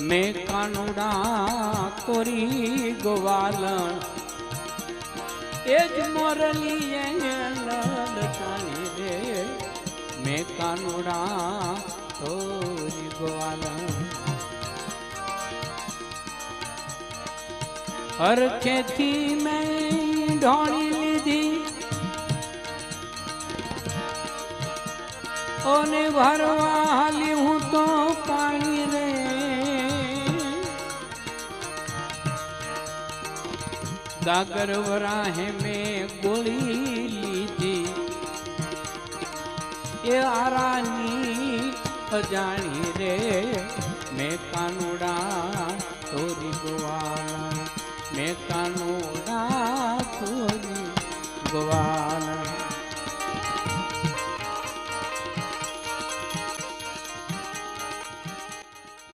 मैं कानुड़ा तोरी गोवालन एज मोरली ललचानी रे मैं कानुड़ा तोरी गोवालन हर खेती में ढोली लीधी ओने भरवा हाली हूँ तो पानी रे गागर वराहे में गोली लीधी ये आरानी अजानी रे मैं कानुड़ा